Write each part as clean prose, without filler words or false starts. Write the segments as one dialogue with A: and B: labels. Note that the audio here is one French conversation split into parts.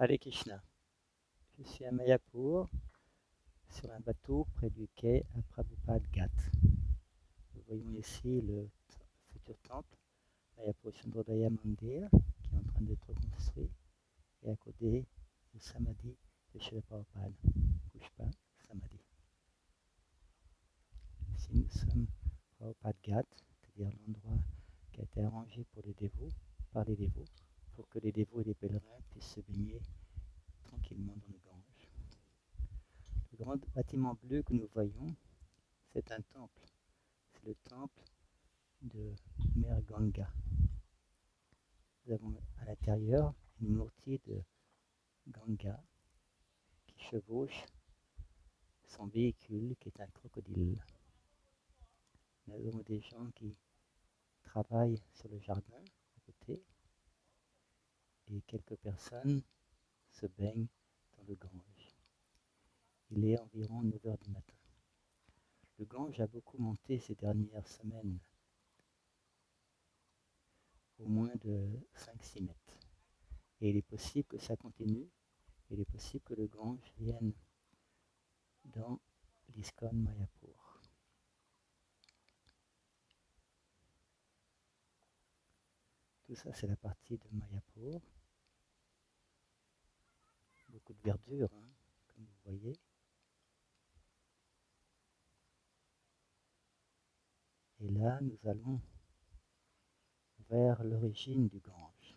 A: Hare Krishna. Je suis à Mayapur, sur un bateau près du quai à Prabhupada Ghat. Nous voyons ici le futur temple, Mayapur Chandrodaya Mandir, qui est en train d'être construit, et à côté le Samadhi de Srila Prabhupada, Pushpa Samadhi. Ici nous sommes Prabhupada Ghat, c'est-à-dire l'endroit qui a été arrangé pour les dévots, par les dévots, pour que les dévots et les pèlerins puissent se baigner tranquillement dans le Gange. Le grand bâtiment bleu que nous voyons, c'est un temple. C'est le temple de Mère Ganga. Nous avons à l'intérieur une murti de Ganga qui chevauche son véhicule qui est un crocodile. Nous avons des gens qui travaillent sur le jardin à côté et quelques personnes se baignent dans le Gange. Il est environ 9 heures du matin. Le Gange a beaucoup monté ces dernières semaines, au moins de 5-6 mètres. Et il est possible que ça continue, il est possible que le Gange vienne dans l'ISKCON Mayapur. Tout ça, c'est la partie de Mayapur. Beaucoup de verdure, comme vous voyez. Et là, nous allons vers l'origine du Gange,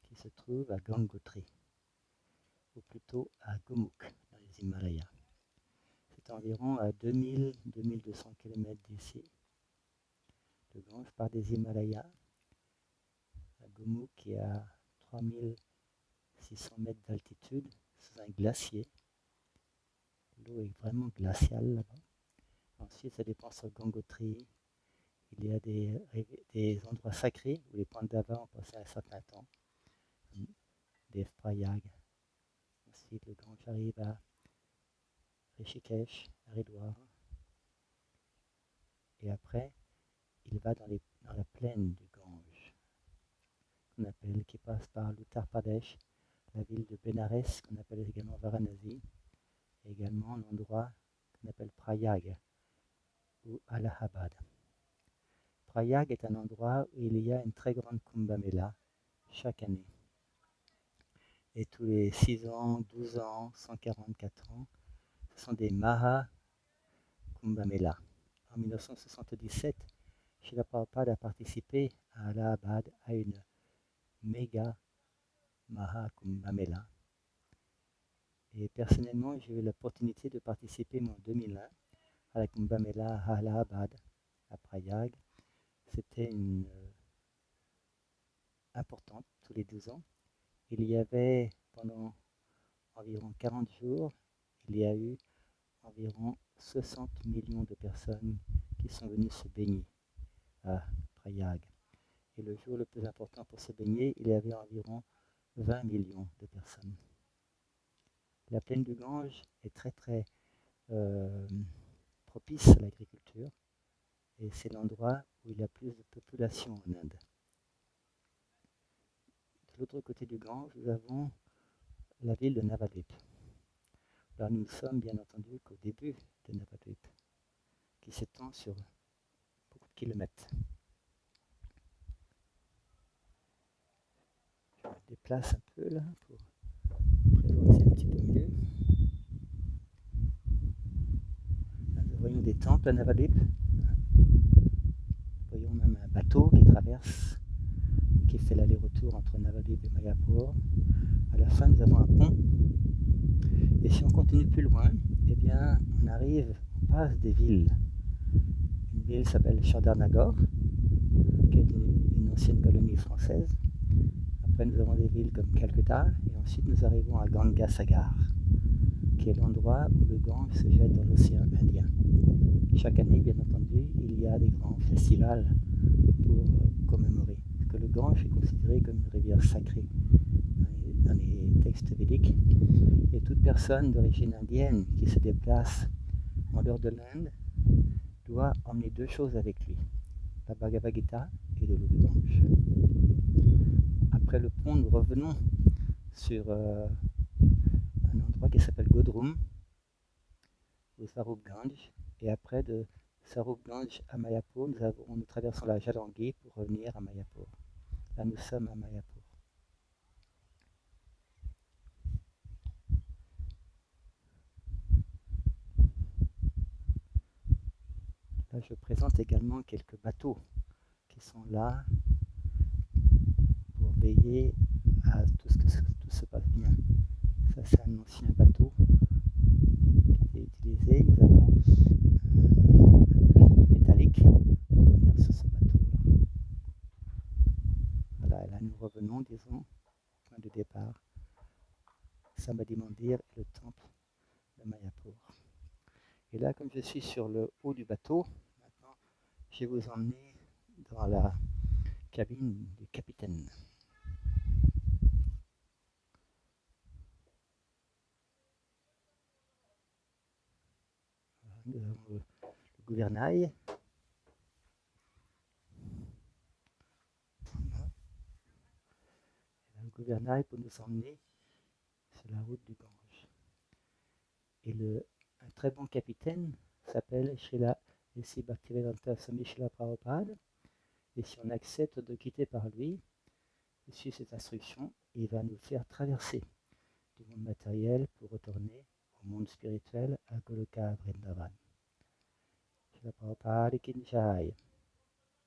A: qui se trouve à Gangotri, ou plutôt à Gomukh, dans les Himalayas. C'est environ à 2000-2200 km d'ici. Le Gange part des Himalayas à Gomukh, qui est à 3600 mètres d'altitude, sous un glacier. L'eau est vraiment glaciale là-bas. Ensuite, ça dépend sur Gangotri. Il y a des endroits sacrés où les Pandavas ont passé un certain temps, comme Devprayag. Ensuite, le Gange arrive à Rishikesh, Haridwar. Et après, il va dans la plaine du Gange, qui passe par l'Uttar Pradesh, la ville de Benares, qu'on appelle également Varanasi, et également l'endroit qu'on appelle Prayag, ou Allahabad. Prayag est un endroit où il y a une très grande Kumbh Mela chaque année. Et tous les 6 ans, 12 ans, 144 ans, ce sont des Maha Kumbh Mela. En 1977, Srila Prabhupada a participé à Allahabad à une méga Maha Kumbh Mela. Et personnellement, j'ai eu l'opportunité de participer en 2001 à la Kumbh Mela à Allahabad, à Prayag. C'était importante tous les 12 ans. Il y avait pendant environ 40 jours, il y a eu environ 60 millions de personnes qui sont venues se baigner à Prayag. Et le jour le plus important pour se baigner, il y avait environ 20 millions de personnes. La plaine du Gange est très très propice à l'agriculture et c'est l'endroit où il y a plus de population en Inde. De l'autre côté du Gange, nous avons la ville de Navadvip. Alors nous sommes bien entendu qu'au début de Navadvip, qui s'étend sur beaucoup de kilomètres. Je me déplace un peu là pour présenter un petit peu mieux. Là, nous voyons des temples à Navadvip. Nous voyons même un bateau qui traverse, qui fait l'aller-retour entre Navadvip et Mayapur. À la fin, nous avons un pont. Et si on continue plus loin, eh bien, on passe des villes. Une ville s'appelle Chandarnagor, qui est une ancienne colonie française. Après, nous avons des villes comme Calcutta, et ensuite nous arrivons à Gangasagar, qui est l'endroit où le Gange se jette dans l'océan Indien. Chaque année, bien entendu, il y a des grands festivals pour commémorer, parce que le Gange est considéré comme une rivière sacrée dans les textes védiques, et toute personne d'origine indienne qui se déplace en dehors de l'Inde doit emmener 2 choses avec lui, la Bhagavad Gita et de l'eau du Gange. le pont, nous revenons sur un endroit qui s'appelle Godrum, au Sarupganj. Et après, de Sarupganj à Mayapur, nous traversons la Jalangi pour revenir à Mayapur. Là, nous sommes à Mayapur. Là, je présente également quelques bateaux qui sont là pour veiller à tout se passe bien. Ça, c'est un ancien bateau qui était utilisé. Nous avons un pont métallique pour venir sur ce bateau-là. Voilà, et là, nous revenons, disons, au point de départ. Samadhi Mandir et le temple de Mayapur. Et là, comme je suis sur le haut du bateau, maintenant, je vais vous emmener dans la cabine du capitaine. Nous avons le gouvernail. Le gouvernail pour nous emmener sur la route du Gange. Et un très bon capitaine s'appelle Srila S.I. Bhaktivedanta Swami Srila Prabhupada. Et si on accepte de quitter par lui, il suit cette instruction, il va nous faire traverser du monde matériel pour retourner au monde spirituel à Goloka Vrindavan. Srila Prabhupada Ki Jai.